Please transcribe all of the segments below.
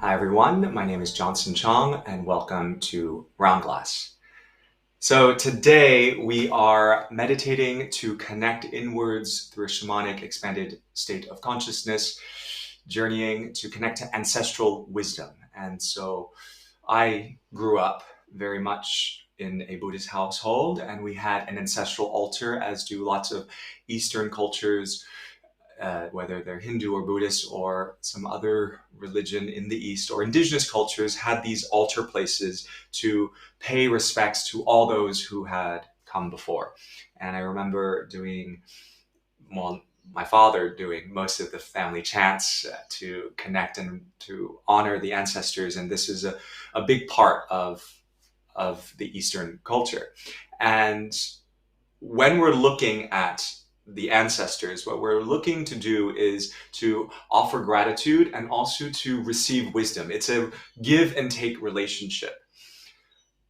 Hi everyone, my name is Johnson Chong and welcome to Round Glass. So today we are meditating to connect inwards through a shamanic expanded state of consciousness, journeying to connect to ancestral wisdom. And so I grew up very much in a Buddhist household, and we had an ancestral altar, as do lots of Eastern cultures, whether they're Hindu or Buddhist or some other religion in the East, or indigenous cultures had these altar places to pay respects to all those who had come before. And I remember my father doing most of the family chants to connect and to honor the ancestors. And this is a big part of the Eastern culture. And when we're looking at the ancestors, what we're looking to do is to offer gratitude and also to receive wisdom. It's a give and take relationship.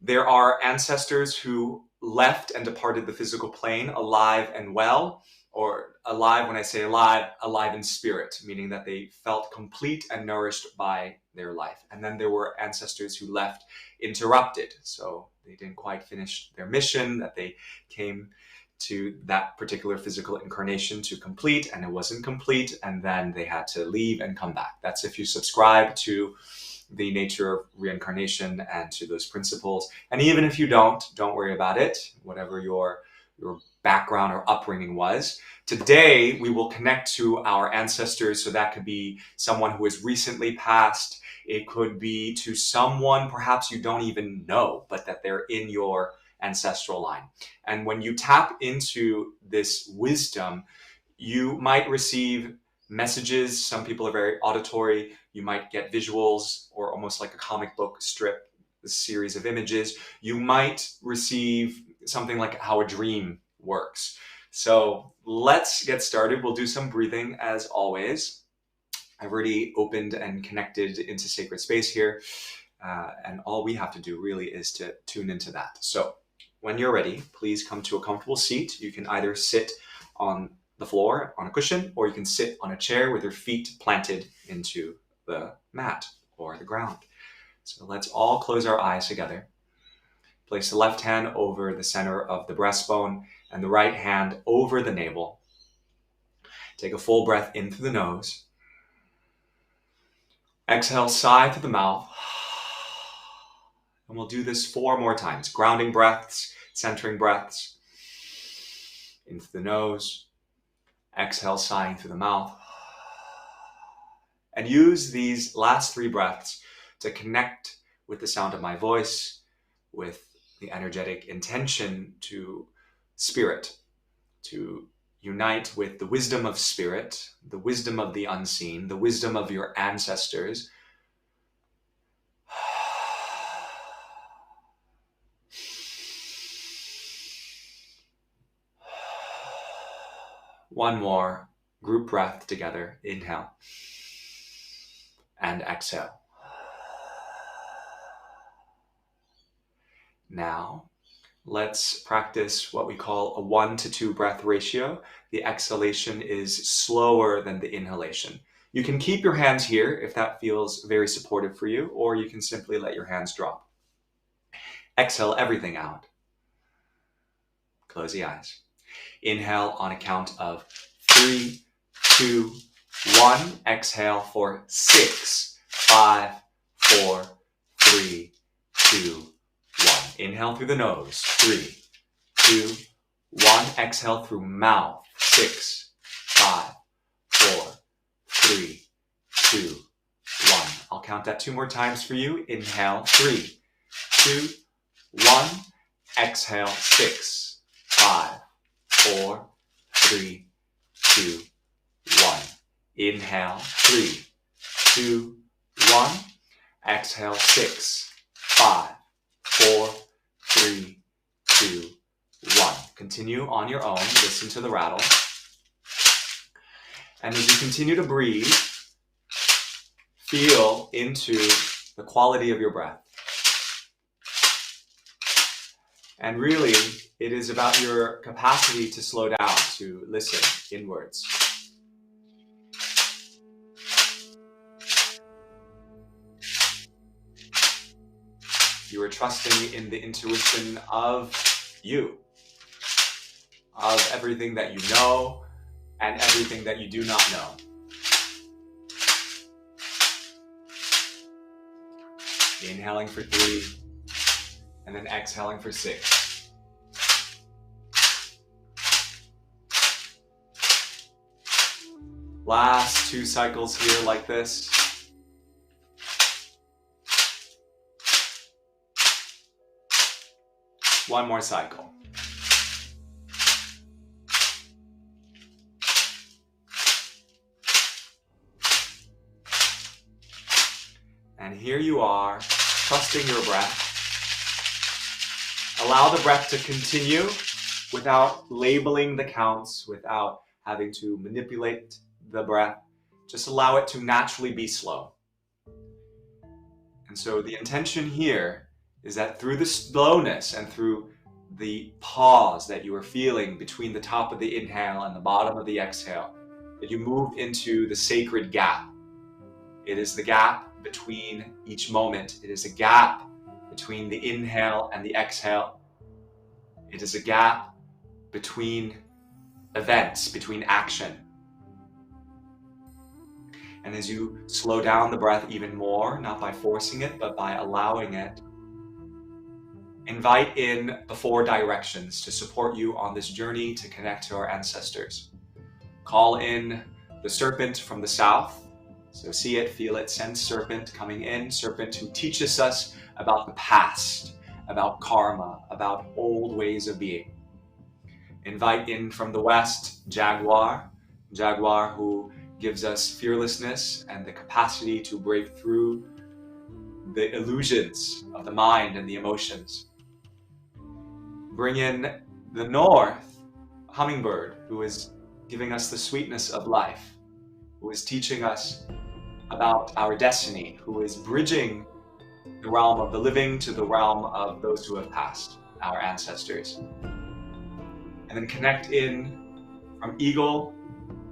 There are ancestors who left and departed the physical plane alive and well, or alive, when I say alive, alive in spirit, meaning that they felt complete and nourished by their life. And then there were ancestors who left interrupted, so they didn't quite finish their mission that they came to that particular physical incarnation to complete, and it wasn't complete, and then they had to leave and come back. That's if you subscribe to the nature of reincarnation and to those principles. And even if you don't worry about it, whatever your background or upbringing was. Today, we will connect to our ancestors. So that could be someone who has recently passed. It could be to someone perhaps you don't even know, but that they're in your ancestral line. And when you tap into this wisdom, you might receive messages. Some people are very auditory. You might get visuals, or almost like a comic book strip, a series of images. You might receive something like how a dream works. So let's get started. We'll do some breathing as always. I've already opened and connected into sacred space here. And all we have to do really is to tune into that. So when you're ready, please come to a comfortable seat. You can either sit on the floor on a cushion, or you can sit on a chair with your feet planted into the mat or the ground. So let's all close our eyes together. Place the left hand over the center of the breastbone and the right hand over the navel. Take a full breath in through the nose. Exhale, sigh through the mouth. And we'll do this 4 more times. Grounding breaths, centering breaths. In through the nose. Exhale, sighing through the mouth. And use these last 3 breaths to connect with the sound of my voice, with the energetic intention to spirit, to unite with the wisdom of spirit, the wisdom of the unseen, the wisdom of your ancestors. One more group breath together. Inhale and exhale. Now, let's practice what we call a 1 to 2 breath ratio. The exhalation is slower than the inhalation. You can keep your hands here if that feels very supportive for you, or you can simply let your hands drop. Exhale everything out. Close the eyes. Inhale on a count of 3, 2, 1. Exhale for 6, 5, 4, 3, 2, 1. Inhale through the nose. 3, 2, 1. Exhale through mouth. 6, 5, 4, 3, 2, 1. I'll count that 2 more times for you. Inhale. 3, 2, 1. Exhale. 6, 5, 4, 3, 2, 1. Inhale. 3, 2, 1. Exhale. 6, 5, 4, 3, 2, 1. Continue on your own. Listen to the rattle. And as you continue to breathe, feel into the quality of your breath. And really, it is about your capacity to slow down, to listen inwards. You are trusting in the intuition of you, of everything that you know and everything that you do not know. Inhaling for 3, and then exhaling for 6. Last 2 cycles here like this. One more cycle. And here you are, trusting your breath. Allow the breath to continue without labeling the counts, without having to manipulate the breath. Just allow it to naturally be slow. And so the intention here is that through the slowness and through the pause that you are feeling between the top of the inhale and the bottom of the exhale, that you move into the sacred gap. It is the gap between each moment. It is a gap between the inhale and the exhale. It is a gap between events, between action. And as you slow down the breath even more, not by forcing it, but by allowing it, invite in the 4 directions to support you on this journey to connect to our ancestors. Call in the serpent from the south. So see it, feel it, sense serpent coming in, serpent who teaches us about the past, about karma, about old ways of being. Invite in from the west, jaguar, jaguar who gives us fearlessness and the capacity to break through the illusions of the mind and the emotions. Bring in the north, hummingbird, who is giving us the sweetness of life, who is teaching us about our destiny, who is bridging the realm of the living to the realm of those who have passed, our ancestors. And then connect in from eagle,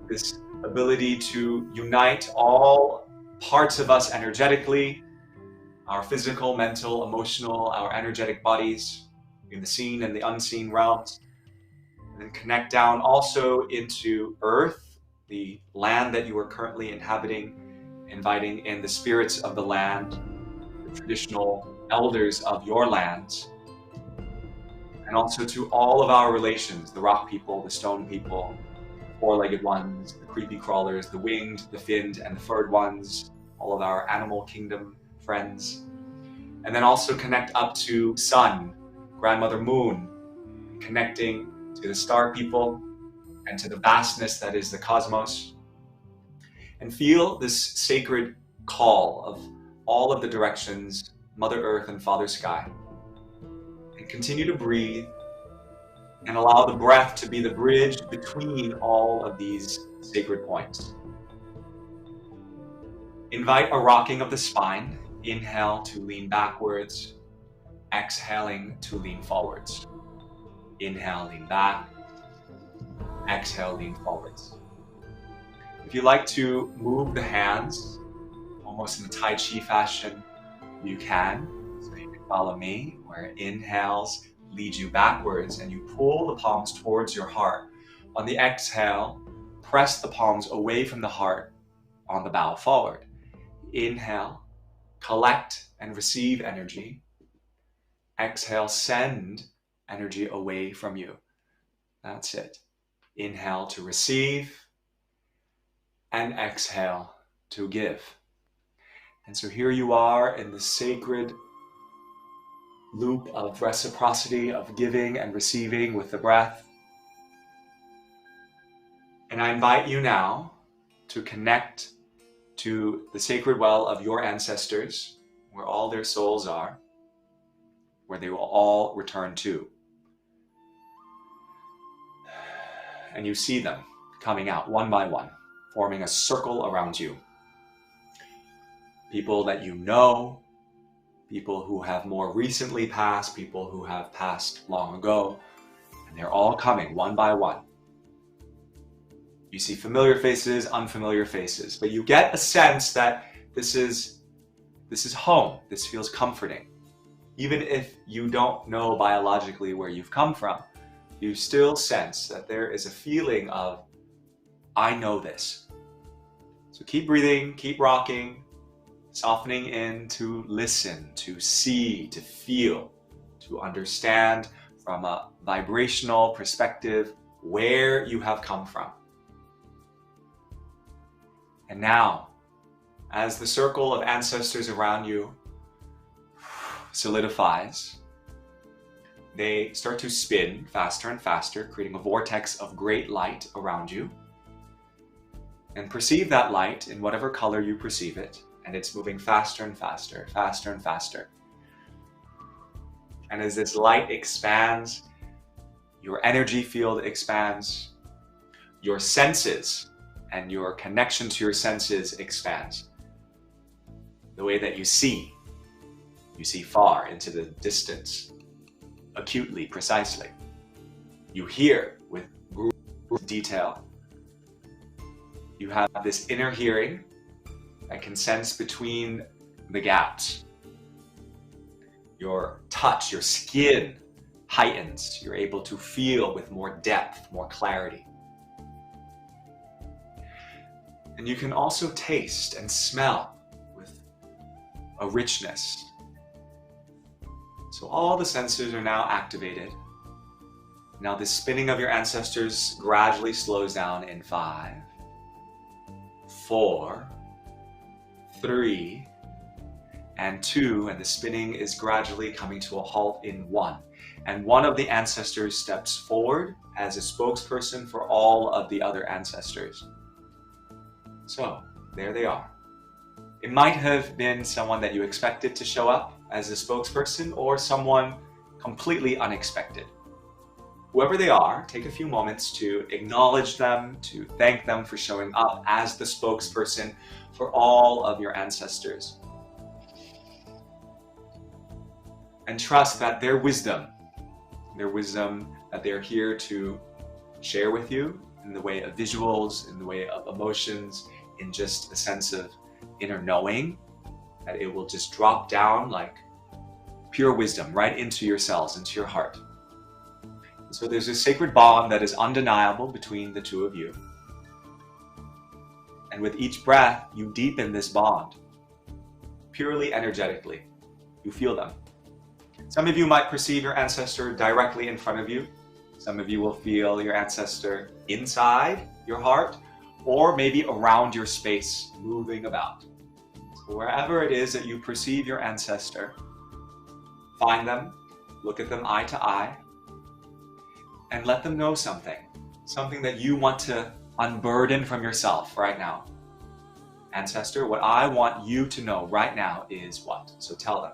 this ability to unite all parts of us energetically, our physical, mental, emotional, our energetic bodies in the seen and the unseen realms. And then connect down also into earth, the land that you are currently inhabiting, inviting in the spirits of the land, the traditional elders of your lands, and also to all of our relations, the rock people, the stone people, the 4-legged ones, the creepy crawlers, the winged, the finned, and the furred ones, all of our animal kingdom friends. And then also connect up to sun, grandmother moon, connecting to the star people and to the vastness that is the cosmos. And feel this sacred call of all of the directions, Mother Earth and Father Sky. And continue to breathe and allow the breath to be the bridge between all of these sacred points. Invite a rocking of the spine. Inhale to lean backwards, exhaling to lean forwards. Inhale, lean back, exhale, lean forwards. If you like to move the hands, almost in a Tai Chi fashion, you can. So you can follow me, where inhales lead you backwards and you pull the palms towards your heart. On the exhale, press the palms away from the heart on the bow forward. Inhale, collect and receive energy. Exhale, send energy away from you. That's it. Inhale to receive and exhale to give. And so here you are in the sacred loop of reciprocity, of giving and receiving with the breath. And I invite you now to connect to the sacred well of your ancestors, where all their souls are, where they will all return to. And you see them coming out one by one, forming a circle around you. People that you know, people who have more recently passed, people who have passed long ago, and they're all coming one by one. You see familiar faces, unfamiliar faces, but you get a sense that this is home. This feels comforting. Even if you don't know biologically where you've come from, you still sense that there is a feeling of, I know this. So keep breathing, keep rocking, softening in to listen, to see, to feel, to understand from a vibrational perspective where you have come from. And now, as the circle of ancestors around you solidifies, they start to spin faster and faster, creating a vortex of great light around you. And perceive that light in whatever color you perceive it, and it's moving faster and faster, faster and faster. And as this light expands, your energy field expands, your senses and your connection to your senses expands. The way that you see far into the distance, acutely, precisely. You hear with detail. You have this inner hearing that can sense between the gaps. Your touch, your skin heightens. You're able to feel with more depth, more clarity. And you can also taste and smell with a richness. So all the senses are now activated. Now the spinning of your ancestors gradually slows down in 5, 4, 3, and 2, and the spinning is gradually coming to a halt in 1. And one of the ancestors steps forward as a spokesperson for all of the other ancestors. So, there they are. It might have been someone that you expected to show up as a spokesperson, or someone completely unexpected. Whoever they are, take a few moments to acknowledge them, to thank them for showing up as the spokesperson for all of your ancestors. And trust that their wisdom that they're here to share with you in the way of visuals, in the way of emotions, in just a sense of inner knowing, that it will just drop down like pure wisdom right into your cells, into your heart. And so there's a sacred bond that is undeniable between the two of you. And with each breath, you deepen this bond, purely energetically. You feel them. Some of you might perceive your ancestor directly in front of you. Some of you will feel your ancestor inside your heart, or maybe around your space, moving about. So wherever it is that you perceive your ancestor, find them, look at them eye to eye, and let them know something that you want to unburden from yourself right now. Ancestor, what I want you to know right now is what? So tell them.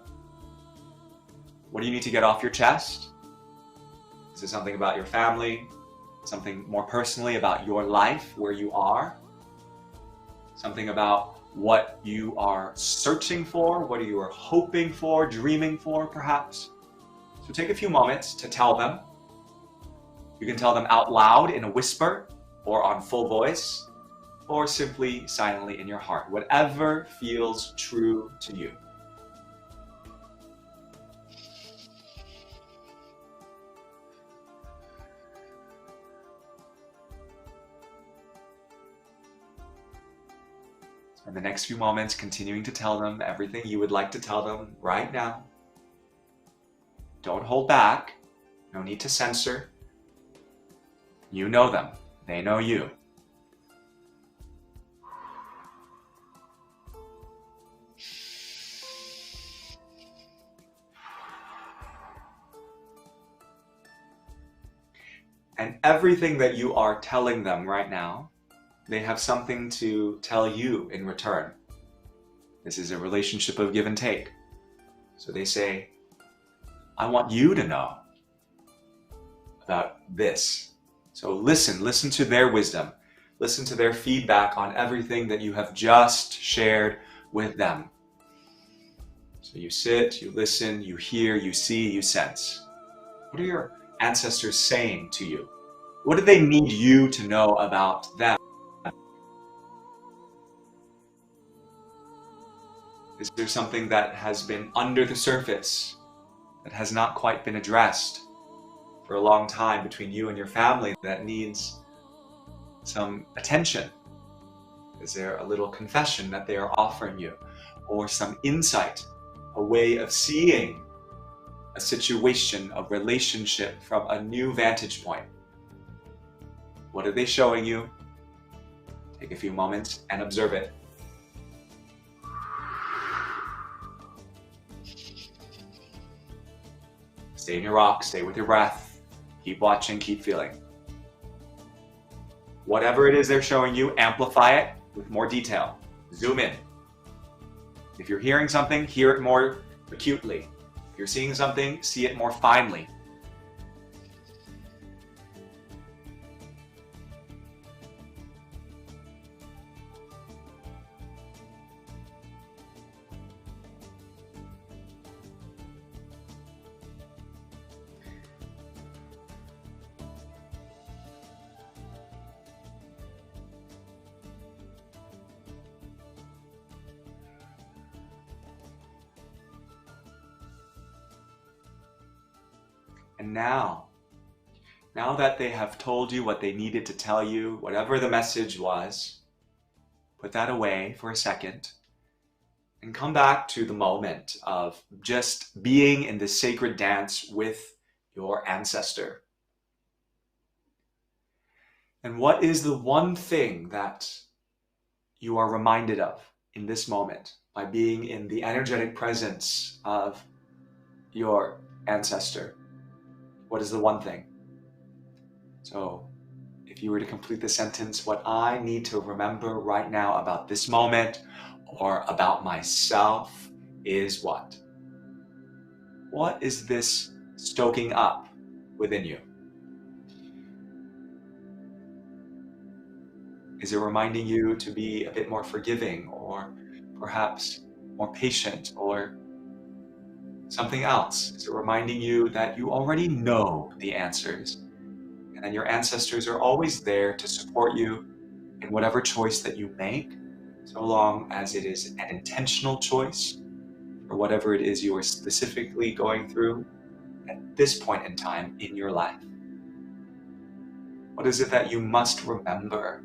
What do you need to get off your chest? Is it something about your family? Something more personally about your life, where you are? Something about what you are searching for, what you are hoping for, dreaming for, perhaps? So take a few moments to tell them. You can tell them out loud in a whisper, or on full voice, or simply silently in your heart, whatever feels true to you. In the next few moments, continuing to tell them everything you would like to tell them right now. Don't hold back. No need to censor. You know them. They know you. And everything that you are telling them right now, they have something to tell you in return. This is a relationship of give and take. So they say, I want you to know about this. So listen to their wisdom. Listen to their feedback on everything that you have just shared with them. So you sit, you listen, you hear, you see, you sense. What are your ancestors saying to you? What do they need you to know about them? Is there something that has been under the surface that has not quite been addressed for a long time between you and your family that needs some attention? Is there a little confession that they are offering you, or some insight, a way of seeing a situation, a relationship from a new vantage point? What are they showing you? Take a few moments and observe it. Stay in your rock, stay with your breath, keep watching, keep feeling. Whatever it is they're showing you, amplify it with more detail. Zoom in. If you're hearing something, hear it more acutely. If you're seeing something, see it more finely. And now that they have told you what they needed to tell you, whatever the message was, put that away for a second and come back to the moment of just being in this sacred dance with your ancestor. And what is the one thing that you are reminded of in this moment by being in the energetic presence of your ancestor? What is the one thing? So if you were to complete the sentence, what I need to remember right now about this moment or about myself is what? What is this stoking up within you? Is it reminding you to be a bit more forgiving, or perhaps more patient, or something else? Is it reminding you that you already know the answers and that your ancestors are always there to support you in whatever choice that you make, so long as it is an intentional choice for whatever it is you are specifically going through at this point in time in your life? What is it that you must remember?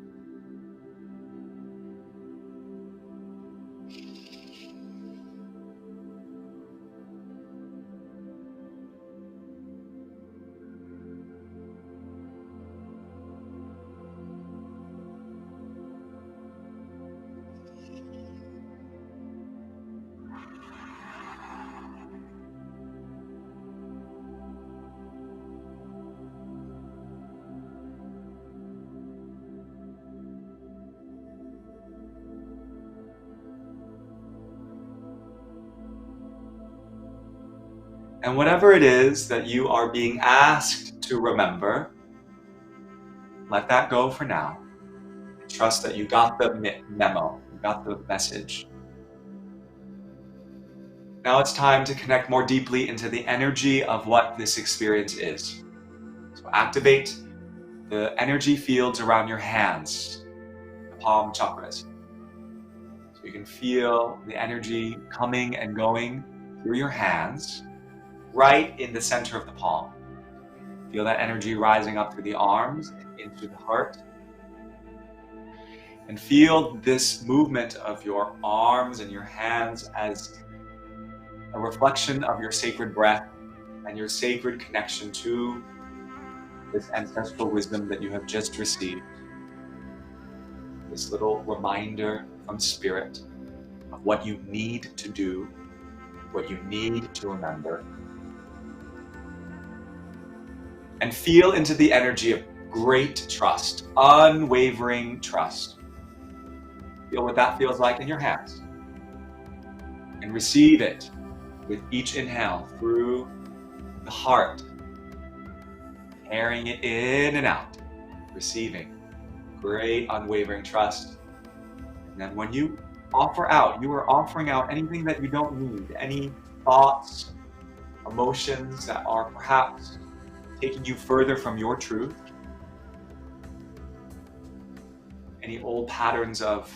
And whatever it is that you are being asked to remember, let that go for now. Trust that you got the memo, you got the message. Now it's time to connect more deeply into the energy of what this experience is. So activate the energy fields around your hands, the palm chakras. So you can feel the energy coming and going through your hands, right in the center of the palm. Feel that energy rising up through the arms and into the heart. And feel this movement of your arms and your hands as a reflection of your sacred breath and your sacred connection to this ancestral wisdom that you have just received. This little reminder from Spirit of what you need to do, what you need to remember. And feel into the energy of great trust, unwavering trust. Feel what that feels like in your hands. And receive it with each inhale through the heart, carrying it in and out, receiving great unwavering trust. And then when you offer out, you are offering out anything that you don't need, any thoughts, emotions that are perhaps taking you further from your truth, any old patterns of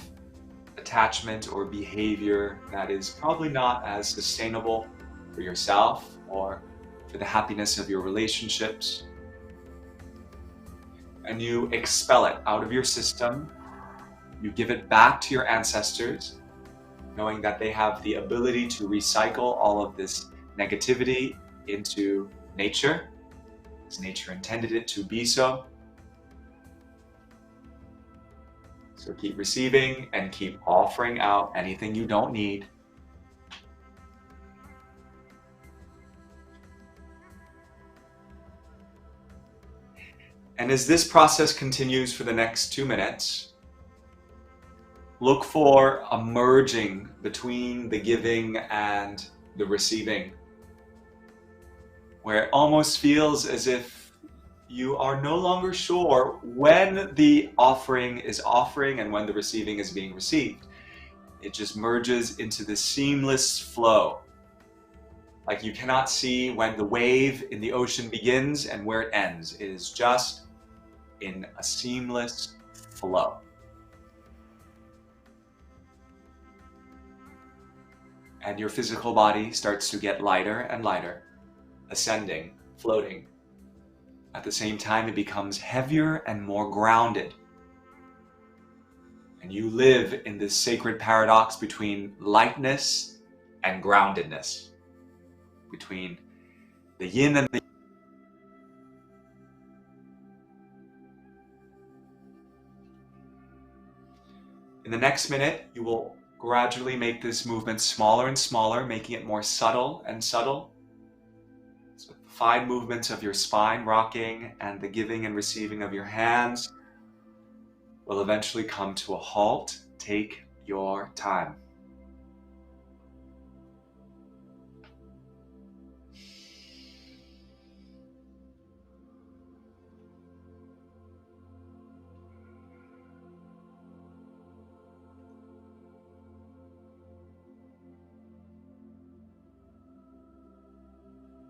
attachment or behavior that is probably not as sustainable for yourself or for the happiness of your relationships. And you expel it out of your system. You give it back to your ancestors, knowing that they have the ability to recycle all of this negativity into nature, as nature intended it to be so. So keep receiving and keep offering out anything you don't need. And as this process continues for the next 2 minutes, look for a merging between the giving and the receiving, where it almost feels as if you are no longer sure when the offering is offering and when the receiving is being received. It just merges into this seamless flow. Like you cannot see when the wave in the ocean begins and where it ends. It is just in a seamless flow. And your physical body starts to get lighter and lighter, ascending, floating. At the same time, it becomes heavier and more grounded. And you live in this sacred paradox between lightness and groundedness, between the yin and the yang. In the next minute, you will gradually make this movement smaller and smaller, making it more subtle and subtle. So the fine movements of your spine rocking and the giving and receiving of your hands will eventually come to a halt. Take your time.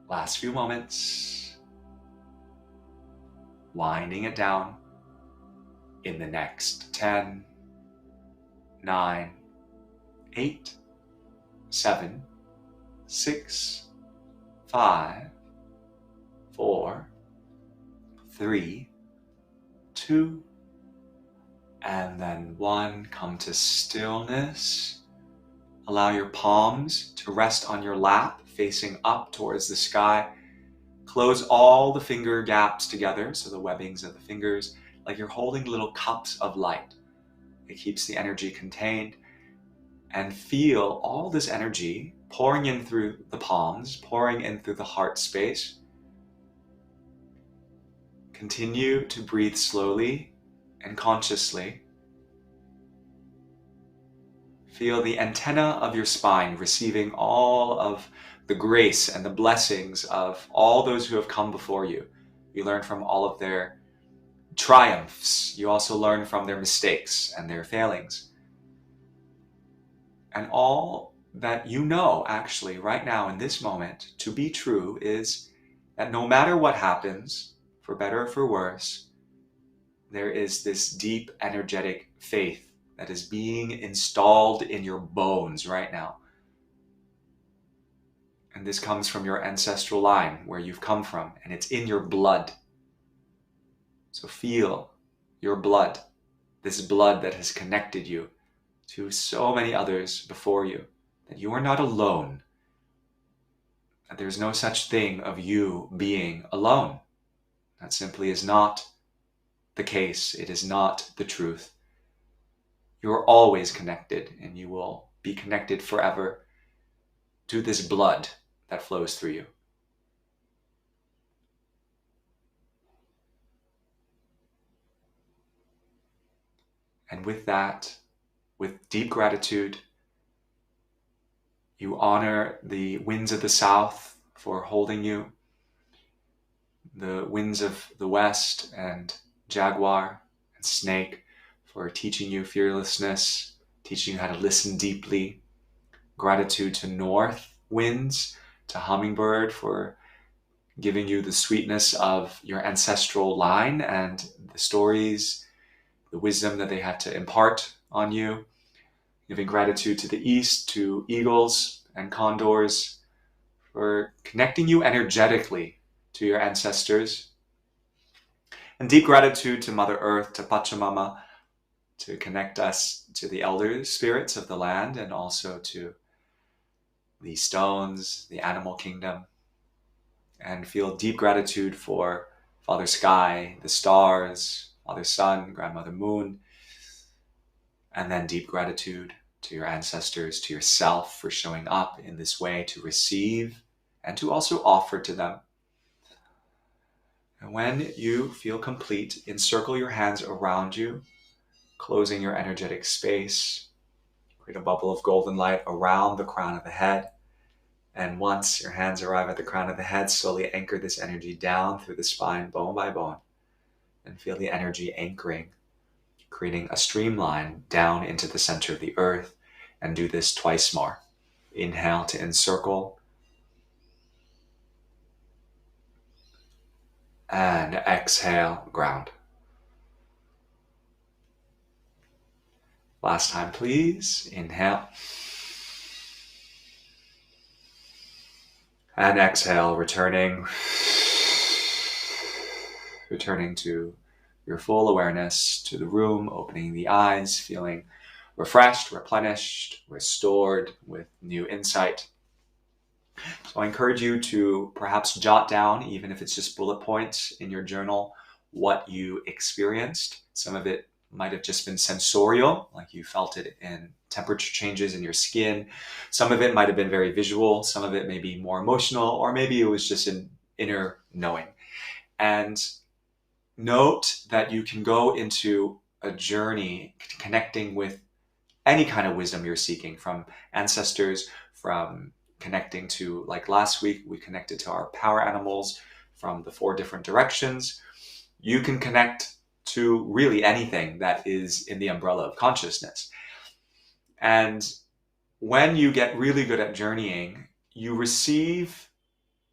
Last few moments, winding it down. In the next 10, 9, 8, 7, 6, 5, 4, 3, 2, and then 1. Come to stillness. Allow your palms to rest on your lap, facing up towards the sky. Close all the finger gaps together, so the webbings of the fingers, like you're holding little cups of light. It keeps the energy contained. And feel all this energy pouring in through the palms, pouring in through the heart space. Continue to breathe slowly and consciously. Feel the antenna of your spine receiving all of the grace and the blessings of all those who have come before you. You learn from all of their triumphs. You also learn from their mistakes and their failings. And all that you know actually right now in this moment to be true is that no matter what happens, for better or for worse, there is this deep energetic faith that is being installed in your bones right now. And this comes from your ancestral line, where you've come from, and it's in your blood. So feel your blood, this blood that has connected you to so many others before you, that you are not alone, that there's no such thing of you being alone. That simply is not the case. It is not the truth. You are always connected, and you will be connected forever to this blood that flows through you. And with that, with deep gratitude, you honor the winds of the south for holding you, the winds of the west and jaguar and snake for teaching you fearlessness, teaching you how to listen deeply. Gratitude to north winds, to hummingbird for giving you the sweetness of your ancestral line and the stories, the wisdom that they had to impart on you. Giving gratitude to the east, to eagles and condors for connecting you energetically to your ancestors. And deep gratitude to Mother Earth, to Pachamama, to connect us to the elder spirits of the land and also to the stones, the animal kingdom. And feel deep gratitude for Father Sky, the stars, Father Sun, Grandmother Moon, and then deep gratitude to your ancestors, to yourself for showing up in this way to receive and to also offer to them. And when you feel complete, encircle your hands around you, closing your energetic space. Create a bubble of golden light around the crown of the head. And once your hands arrive at the crown of the head, slowly anchor this energy down through the spine, bone by bone, and feel the energy anchoring, creating a streamline down into the center of the earth. And do this twice more. Inhale to encircle. And exhale, ground. Last time, please. Inhale. And exhale, returning to your full awareness, to the room, opening the eyes, feeling refreshed, replenished, restored with new insight. So I encourage you to perhaps jot down, even if it's just bullet points in your journal, what you experienced. Some of it might have just been sensorial, like you felt it in temperature changes in your skin. Some of it might have been very visual. Some of it may be more emotional, or maybe it was just an inner knowing. And note that you can go into a journey connecting with any kind of wisdom you're seeking, from ancestors, from connecting to, like last week, we connected to our power animals from the 4 different directions. You can connect to really anything that is in the umbrella of consciousness. And when you get really good at journeying, you receive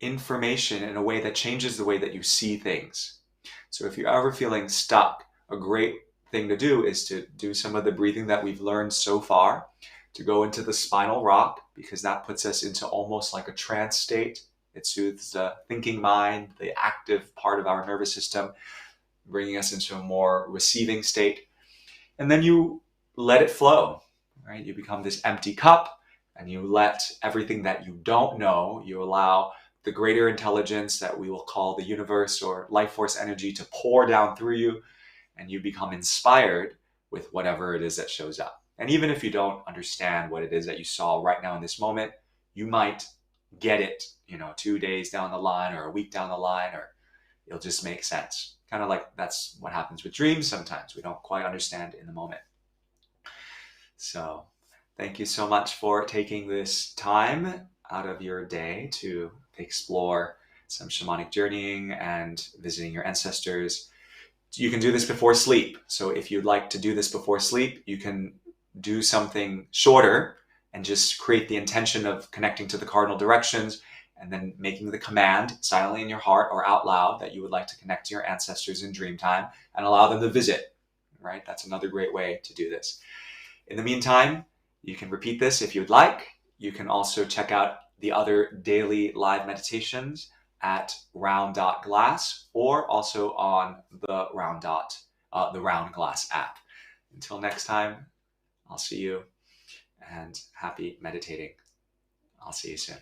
information in a way that changes the way that you see things. So if you're ever feeling stuck, a great thing to do is to do some of the breathing that we've learned so far, to go into the spinal rock, because that puts us into almost like a trance state. It soothes the thinking mind, the active part of our nervous system, bringing us into a more receiving state. And then you let it flow, right? You become this empty cup, and you let everything that you don't know, you allow the greater intelligence that we will call the universe or life force energy to pour down through you, and you become inspired with whatever it is that shows up. And even if you don't understand what it is that you saw right now in this moment, you might get it, 2 days down the line or a week down the line, or it'll just make sense. Kind of like that's what happens with dreams sometimes. We don't quite understand in the moment. So thank you so much for taking this time out of your day to explore some shamanic journeying and visiting your ancestors. You can do this before sleep. So if you'd like to do this before sleep, you can do something shorter and just create the intention of connecting to the cardinal directions, and then making the command silently in your heart or out loud that you would like to connect to your ancestors in dream time and allow them to visit, right? That's another great way to do this. In the meantime, you can repeat this if you'd like. You can also check out the other daily live meditations at round.glass, or also on the Round Glass app. Until next time, I'll see you, and happy meditating. I'll see you soon.